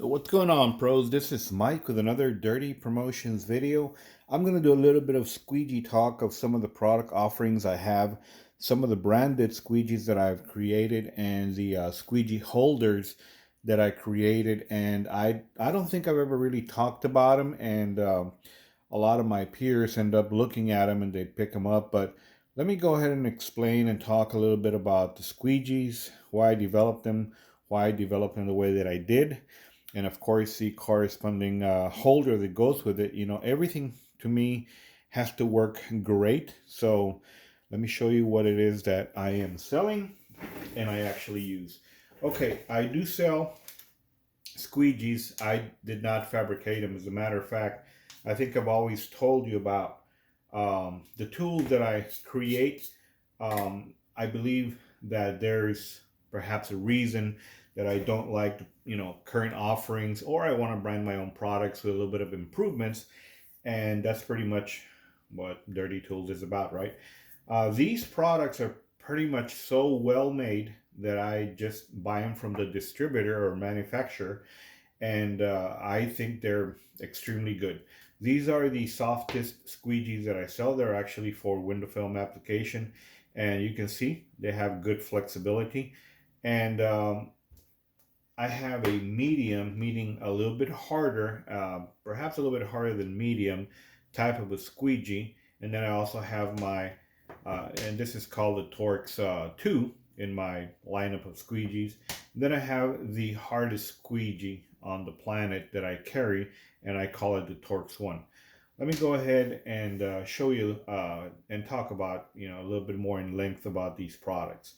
What's going on, pros? This is Mike with another Dirty Promotions video. I'm going to do a little bit of squeegee talk of some of the product offerings I have, some of the branded squeegees that I've created, and the squeegee holders that I created. And I don't think I've ever really talked about them, and a lot of my peers end up looking at them and they pick them up. But let me go ahead and explain and talk a little bit about the squeegees, why I developed them, why I developed them the way that I did, and of course the corresponding holder that goes with it. Everything to me has to work great. So let me show you what it is that I am selling and I actually use. Okay, I do sell squeegees. I did not fabricate them. As a matter of fact, I think I've always told you about the tools that I create. I believe that there's perhaps a reason that I don't like, current offerings, or I want to brand my own products with a little bit of improvements. And that's pretty much what Dirty Tools is about, right? These products are pretty much so well made that I just buy them from the distributor or manufacturer, and I think they're extremely good. These are the softest squeegees that I sell. They're actually for window film application, and you can see they have good flexibility. And I have a medium, meaning a little bit harder, perhaps a little bit harder than medium type of a squeegee. And then I also have my, and this is called the Torx 2 in my lineup of squeegees. Then I have the hardest squeegee on the planet that I carry, and I call it the Torx 1. Let me go ahead and show you and talk about, a little bit more in length about these products.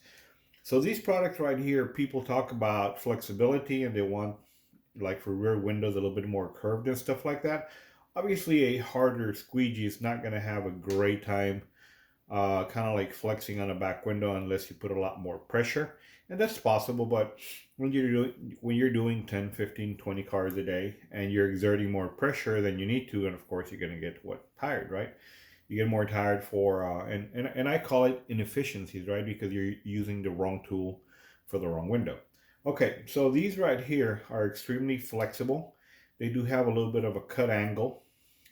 So these products right here, people talk about flexibility and they want, like for rear windows, a little bit more curved and stuff like that. Obviously, a harder squeegee is not going to have a great time kind of like flexing on a back window unless you put a lot more pressure. And that's possible, but when you're doing 10, 15, 20 cars a day and you're exerting more pressure than you need to, and of course you're going to get tired, right? You get more tired for and I call it inefficiencies, right? Because you're using the wrong tool for the wrong window. Okay, so these right here are extremely flexible. They do have a little bit of a cut angle,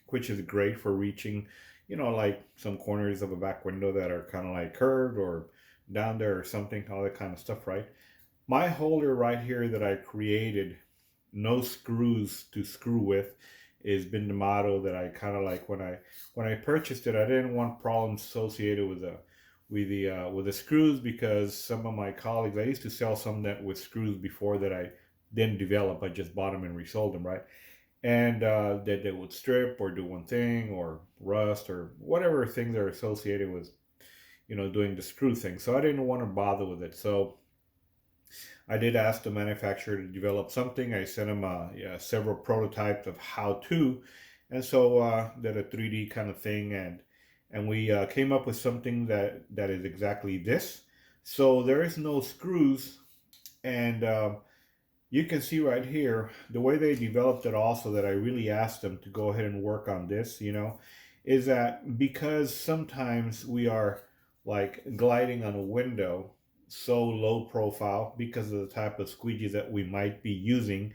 which is great for reaching, like some corners of a back window that are kind of like curved or down there or something, all that kind of stuff, right? My holder right here that I created, no screws to screw with, has been the motto that I kind of like. When I purchased it, I didn't want problems associated with the screws, because some of my colleagues, I used to sell some that with screws before that I didn't develop. I just bought them and resold them, right? And that they would strip or do one thing or rust or whatever things are associated with, doing the screw thing. So I didn't want to bother with it. So I did ask the manufacturer to develop something. I sent him several prototypes of how to, and so did a 3D kind of thing, and we came up with something that is exactly this. So there is no screws, and you can see right here the way they developed it. Also, that I really asked them to go ahead and work on this, is that because sometimes we are like gliding on a window so low profile because of the type of squeegee that we might be using,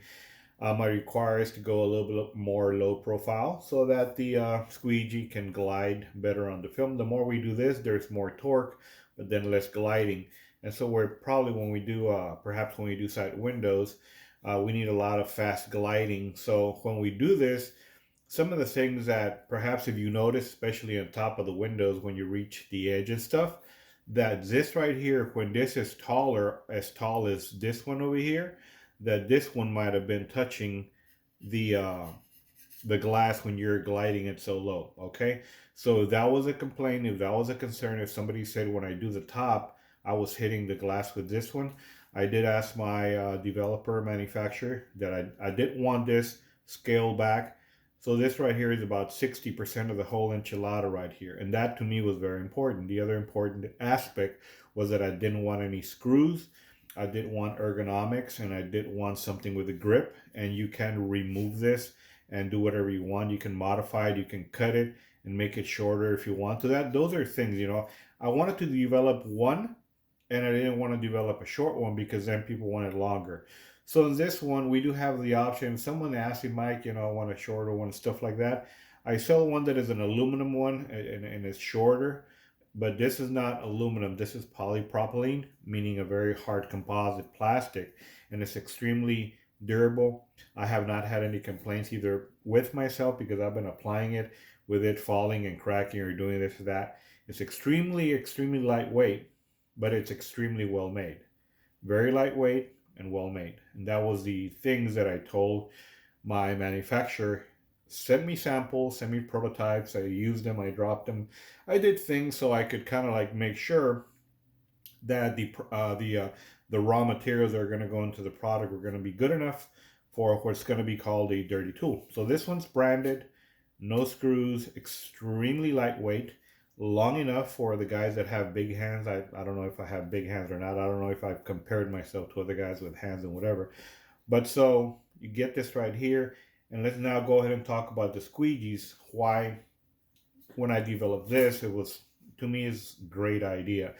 I require us to go a little bit more low profile so that the squeegee can glide better on the film. The more we do this, there's more torque, but then less gliding. And so we're probably, when we do, perhaps when we do side windows, we need a lot of fast gliding. So when we do this, some of the things that perhaps if you notice, especially on top of the windows, when you reach the edge and stuff, that this right here, when this is taller, as tall as this one over here, that this one might have been touching the glass when you're gliding it so low. Okay, so if that was a complaint, if that was a concern, if somebody said when I do the top I was hitting the glass with this one, I did ask my developer manufacturer that I didn't want this scaled back. So this right here is about 60% of the whole enchilada right here. And that to me was very important. The other important aspect was that I didn't want any screws. I didn't want ergonomics, and I didn't want something with a grip. And you can remove this and do whatever you want. You can modify it, you can cut it and make it shorter if you want to. Those are things, I wanted to develop one, and I didn't want to develop a short one because then people wanted longer. So in this one, we do have the option. Someone asked me, Mike, I want a shorter one, stuff like that. I sell one that is an aluminum one and it's shorter, but this is not aluminum. This is polypropylene, meaning a very hard composite plastic, and it's extremely durable. I have not had any complaints either with myself because I've been applying it with it falling and cracking or doing this or that. It's extremely, extremely lightweight, but it's extremely well made. Very lightweight and well made. And that was the things that I told my manufacturer. Send me samples, send me prototypes. I used them, I dropped them. I did things so I could kind of like make sure that the raw materials that are going to go into the product are going to be good enough for what's going to be called a dirty tool. So this one's branded, no screws, extremely lightweight, long enough for the guys that have big hands. I don't know if I have big hands or not. I don't know if I've compared myself to other guys with hands and whatever. But so you get this right here. And let's now go ahead and talk about the squeegees. Why, when I developed this, it was, to me, is a great idea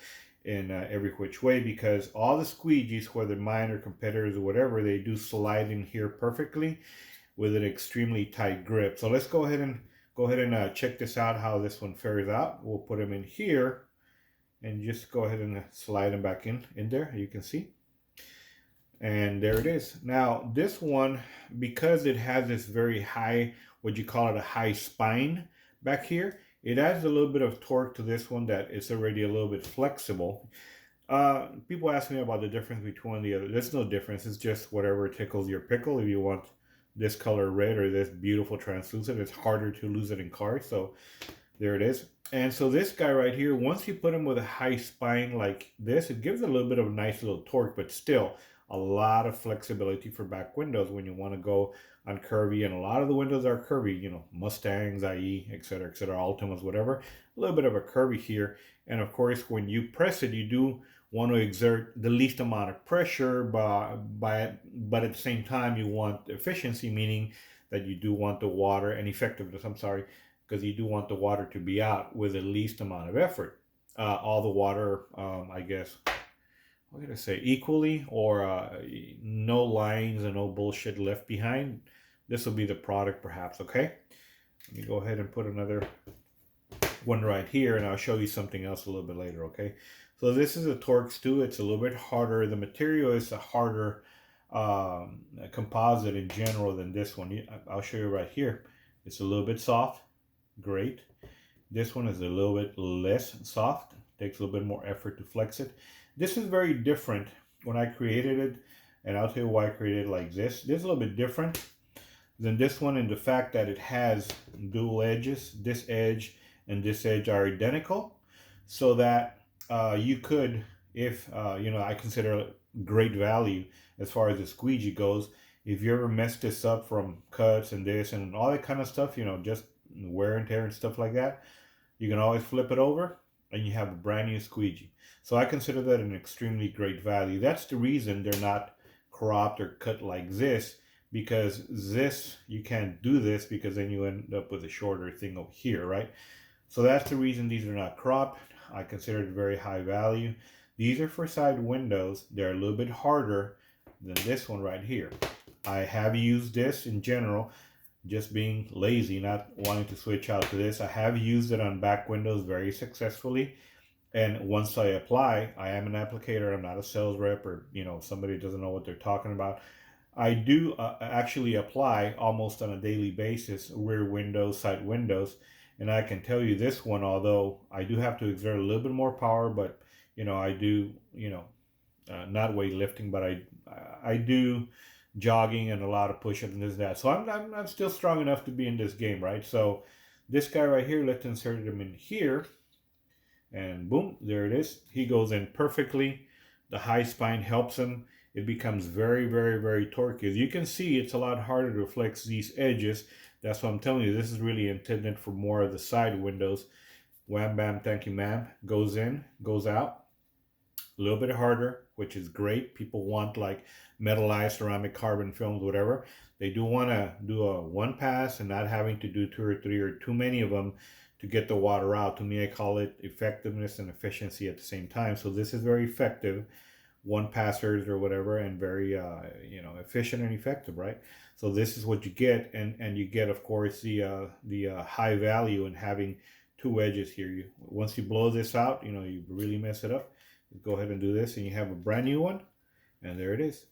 in every which way, because all the squeegees, whether mine or competitors or whatever, they do slide in here perfectly with an extremely tight grip. So let's go ahead and check this out, how this one fares out. We'll put them in here and just go ahead and slide them back in there, you can see. And there it is. Now this one, because it has this very high, what you call it, a high spine back here, it adds a little bit of torque to this one that it's already a little bit flexible. People ask me about the difference between the other. There's no difference. It's just whatever tickles your pickle. If you want this color red or this beautiful translucent, it's harder to lose it in cars. So there it is. And so this guy right here, once you put him with a high spine like this, it gives a little bit of a nice little torque, but still a lot of flexibility for back windows when you want to go on curvy. And a lot of the windows are curvy, Mustangs, IE, etc., Altimas, whatever. A little bit of a curvy here. And of course, when you press it, you do want to exert the least amount of pressure, but at the same time, you want efficiency, meaning that you do want the water, and effectiveness, I'm sorry, because you do want the water to be out with the least amount of effort. All the water, I guess, what did I say, equally, or no lines and no bullshit left behind. This will be the product perhaps, okay? Let me go ahead and put another one right here, and I'll show you something else a little bit later, okay? So this is a Torx too. It's a little bit harder. The material is a harder composite in general than this one. I'll show you right here. It's a little bit soft, great. This one is a little bit less soft. Takes a little bit more effort to flex it. This is very different when I created it, and I'll tell you why I created it like this. This is a little bit different than this one in the fact that it has dual edges. This edge and this edge are identical, so that you could, if I consider great value as far as the squeegee goes. If you ever mess this up from cuts and this and all that kind of stuff, just wear and tear and stuff like that, you can always flip it over and you have a brand new squeegee. So I consider that an extremely great value. That's the reason they're not cropped or cut like this, because this, you can't do this because then you end up with a shorter thing over here, right? So that's the reason these are not cropped. I consider it very high value. These are for side windows. They're a little bit harder than this one right here. I have used this in general, just being lazy, not wanting to switch out to this. I have used it on back windows very successfully. And once I apply, I am an applicator. I'm not a sales rep, or somebody doesn't know what they're talking about. I do actually apply almost on a daily basis rear windows, side windows. And I can tell you this one, although I do have to exert a little bit more power, but I do, not weightlifting, but I do jogging and a lot of push-ups and this and that. So I'm still strong enough to be in this game, right? So this guy right here, let's insert him in here, and boom, there it is. He goes in perfectly. The high spine helps him. It becomes very, very, very torquey. As you can see, it's a lot harder to flex these edges. That's what I'm telling you. This is really intended for more of the side windows. Wham, bam, thank you, ma'am. Goes in, goes out. A little bit harder, which is great. People want like metallized ceramic carbon films, whatever. They do want to do a one pass and not having to do 2 or 3 or too many of them to get the water out. To me, I call it effectiveness and efficiency at the same time. So this is very effective one passers or whatever, and very efficient and effective, right? So this is what you get, and you get, of course, the high value in having two edges here. Once you blow this out, you really mess it up. Go ahead and do this, and you have a brand new one, and there it is.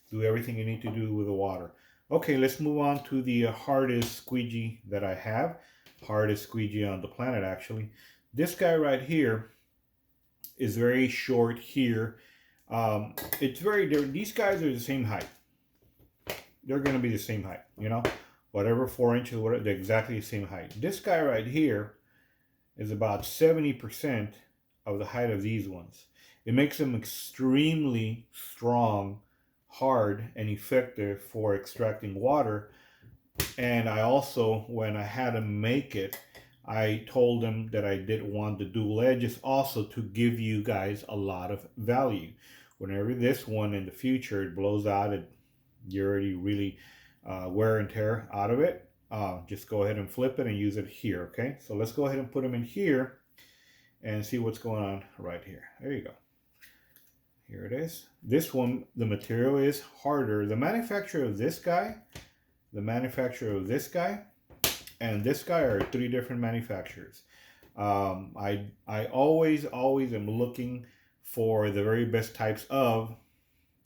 Do everything you need to do with the water. Okay, let's move on to the hardest squeegee that I have. Hardest squeegee on the planet, actually. This guy right here is very short here. These guys are the same height. They're going to be the same height, whatever 4 inches, whatever, they're exactly the same height. This guy right here is about 70% of the height of these ones. It makes them extremely strong, hard, and effective for extracting water. And I also, when I had to make it, I told them that I did want the dual edges also to give you guys a lot of value. Whenever this one in the future it blows out, you're already really wear and tear out of it. Just go ahead and flip it and use it here, okay? So let's go ahead and put them in here and see what's going on right here. There you go. Here it is. This one, the material is harder. The manufacturer of this guy, and this guy are three different manufacturers. I always am looking for the very best types of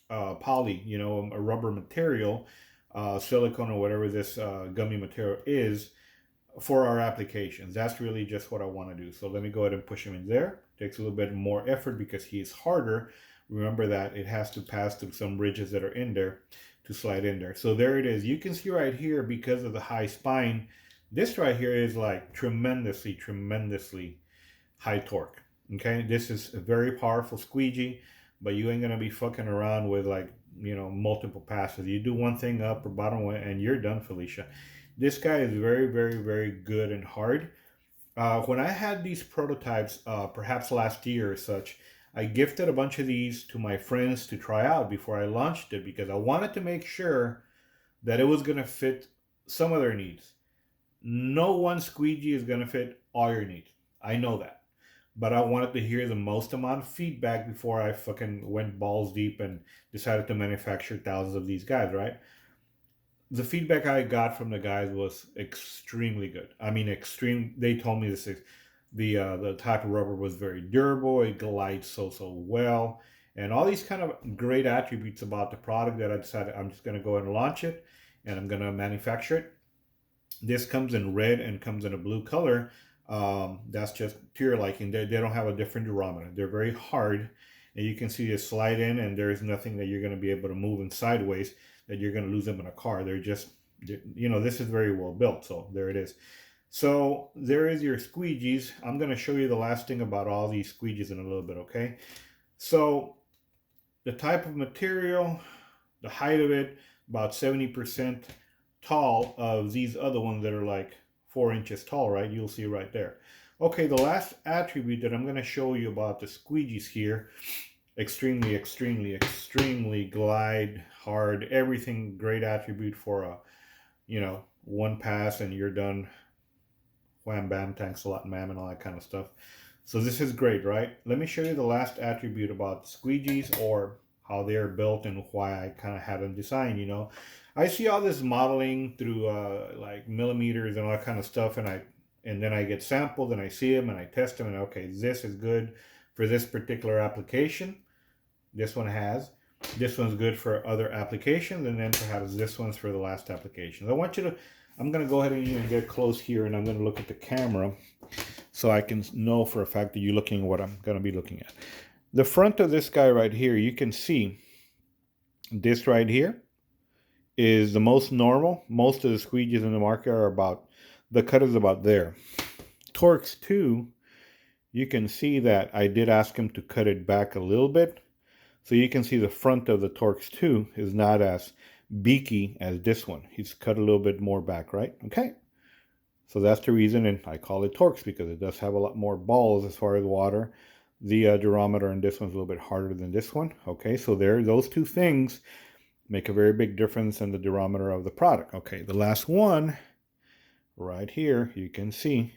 poly, a rubber material, silicone or whatever this gummy material is for our applications. That's really just what I want to do. So let me go ahead and push him in there. Takes a little bit more effort because he is harder. Remember that it has to pass through some ridges that are in there to slide in there. So there it is. You can see right here, because of the high spine, this right here is like tremendously high torque. Okay, this is a very powerful squeegee, but you ain't gonna be fucking around with multiple passes. You do one thing up or bottom way and you're done, Felicia. This guy is very good and hard. When I had these prototypes, perhaps last year or such, I gifted a bunch of these to my friends to try out before I launched it, because I wanted to make sure that it was going to fit some of their needs. No one squeegee is going to fit all your needs. I know that. But I wanted to hear the most amount of feedback before I fucking went balls deep and decided to manufacture thousands of these guys, right? The feedback I got from the guys was extremely good. I mean, extreme. They told me the type of rubber was very durable. It glides so well, and all these kind of great attributes about the product that I decided I'm just going to go and launch it, and I'm going to manufacture it. This comes in red and comes in a blue color. That's just to your liking. They don't have a different durometer. They're very hard, and you can see it slide in, and there's nothing that you're going to be able to move them sideways that you're going to lose them in a car. They're just, this is very well built. So there it is. So there is your squeegees. I'm going to show you the last thing about all these squeegees in a little bit, okay? So the type of material, the height of it, about 70% tall of these other ones that are like 4 inches tall, right? You'll see right there. Okay, the last attribute that I'm going to show you about the squeegees here, extremely glide, hard, everything, great attribute for a, one pass and you're done. Wham bam, thanks a lot, ma'am, and all that kind of stuff. So this is great, right? Let me show you the last attribute about squeegees, or how they're built and why I kind of had them designed. I see all this modeling through like millimeters and all that kind of stuff, and then I get sampled and I see them and I test them, and okay, this is good for this particular application. This one has. This one's good for other applications, and then perhaps this one's for the last application. I'm going to go ahead and even get close here, and I'm going to look at the camera so I can know for a fact that you're looking at what I'm going to be looking at. The front of this guy right here, you can see this right here is the most normal. Most of the squeegees in the market are the cut is about there. Torx 2, you can see that I did ask him to cut it back a little bit. So you can see the front of the Torx 2 is not as beaky as this one. He's cut a little bit more back, right? Okay. So that's the reason, and I call it Torx because it does have a lot more balls as far as water. The durometer in this one's a little bit harder than this one. Okay, so those two things make a very big difference in the durometer of the product. Okay, the last one right here, you can see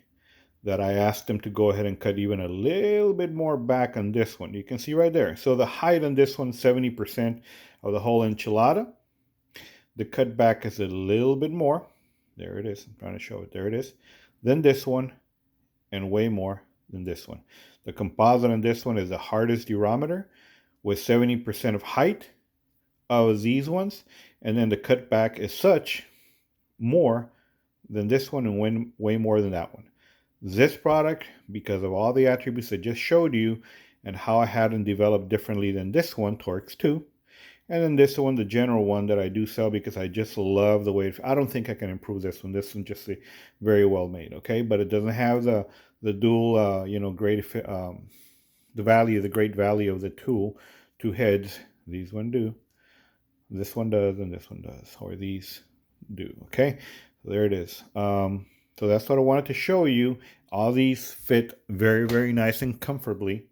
that I asked them to go ahead and cut even a little bit more back on this one. You can see right there. So the height on this one, 70% of the whole enchilada. The cut back is a little bit more. There it is. I'm trying to show it. There it is. Then this one, and way more than this one. The composite on this one is the hardest durometer with 70% of height of these ones. And then the cut back is such more than this one and way more than that one. This product, because of all the attributes I just showed you and how I had them developed differently than this one, Torx 2, and then this one, the general one that I do sell because I just love the way I don't think I can improve this one. This one just very well made, okay? But it doesn't have the dual, the great value of the tool, two heads. These one do. This one does, and this one does, or these do, okay? So there it is. So that's what I wanted to show you. All these fit very, very nice and comfortably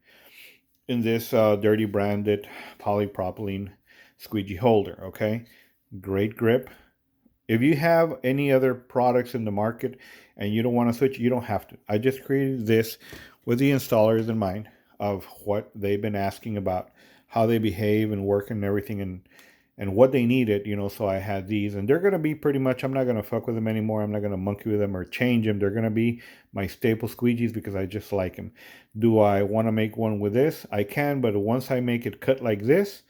in this dirty branded polypropylene squeegee holder, okay? Great grip. If you have any other products in the market and you don't want to switch, you don't have to. I just created this with the installers in mind of what they've been asking about, how they behave and work and everything, and what they needed, so I had these, and they're going to be pretty much, I'm not going to fuck with them anymore. I'm not going to monkey with them or change them. They're going to be my staple squeegees because I just like them. Do I want to make one with this? I can, but once I make it cut like this,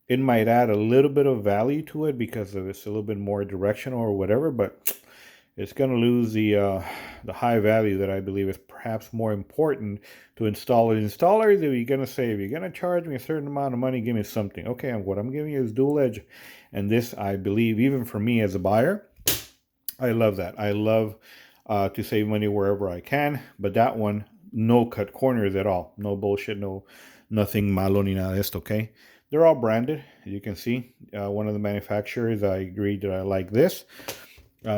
it might add a little bit of value to it because of it's a little bit more directional or whatever, but it's going to lose the high value that I believe is perhaps more important to installers. Installers, if you're going to say, if you're going to charge me a certain amount of money, give me something. Okay, what I'm giving you is dual edge. And this, I believe, even for me as a buyer, I love that. I love to save money wherever I can. But that one, no cut corners at all. No bullshit, nothing malo ni nada de esto, okay? They're all branded, as you can see. One of the manufacturers, I agreed that I like this.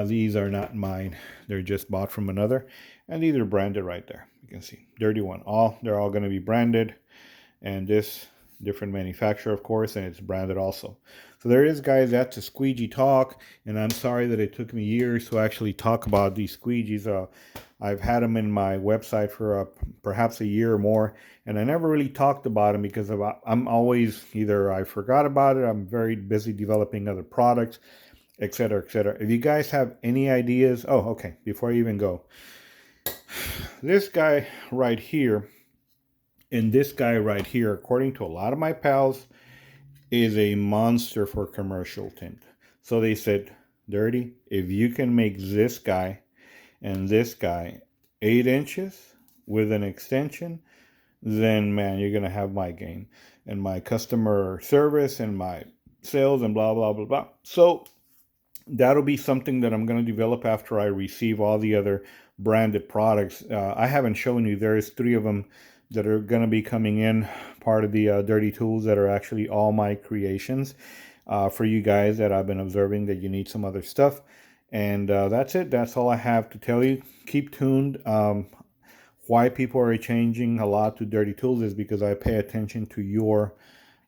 These are not mine. They're just bought from another. And these are branded right there. You can see. Dirty one. They're all going to be branded. And this, different manufacturer, of course, and it's branded also. So there it is, guys. That's a squeegee talk. And I'm sorry that it took me years to actually talk about these squeegees. I've had them in my website for perhaps a year or more, and I never really talked about them because I'm always either I forgot about it, I'm very busy developing other products, etc., etc. If you guys have any ideas, okay, before I even go, this guy right here and this guy right here, according to a lot of my pals, is a monster for commercial tint. So they said, Dirty, if you can make this guy and this guy 8 inches with an extension, then man, you're gonna have my game and my customer service and my sales and blah blah blah blah. So that'll be something that I'm gonna develop after I receive all the other branded products. I haven't shown you, there's 3 of them that are gonna be coming in, part of the Dirty Tools, that are actually all my creations for you guys that I've been observing that you need some other stuff. And that's it. That's all I have to tell you. Keep tuned. Why people are changing a lot to Dirty Tools is because I pay attention to your,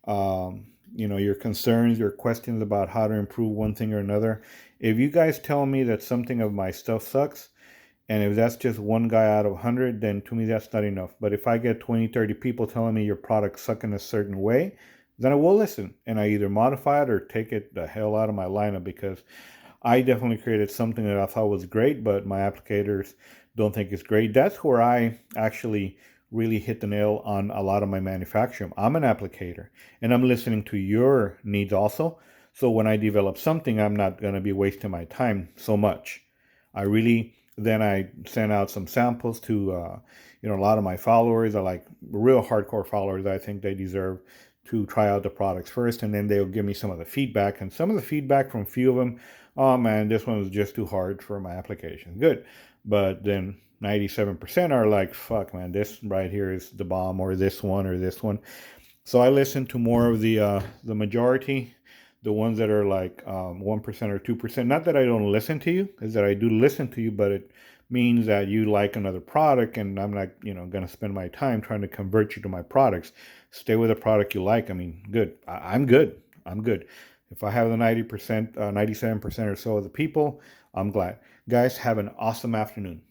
your concerns, your questions about how to improve one thing or another. If you guys tell me that something of my stuff sucks, and if that's just one guy out of 100, then to me that's not enough. But if I get 20, 30 people telling me your product sucks in a certain way, then I will listen. And I either modify it or take it the hell out of my lineup, because I definitely created something that I thought was great, but my applicators don't think it's great. That's where I actually really hit the nail on a lot of my manufacturing. I'm an applicator, and I'm listening to your needs also. So when I develop something, I'm not going to be wasting my time so much. Then I send out some samples to, a lot of my followers. I like real hardcore followers. I think they deserve to try out the products first, and then they'll give me some of the feedback. And some of the feedback from a few of them, oh man, this one was just too hard for my application. Good. But then 97% are like, fuck man, this right here is the bomb, or this one or this one. So I listen to more of the majority, the ones that are like 1% or 2%. Not that I don't listen to you, is that I do listen to you, but it means that you like another product, and I'm not, going to spend my time trying to convert you to my products. Stay with a product you like. I mean, good. I'm good. I'm good. If I have the 90%, 97% or so of the people, I'm glad. Guys, have an awesome afternoon.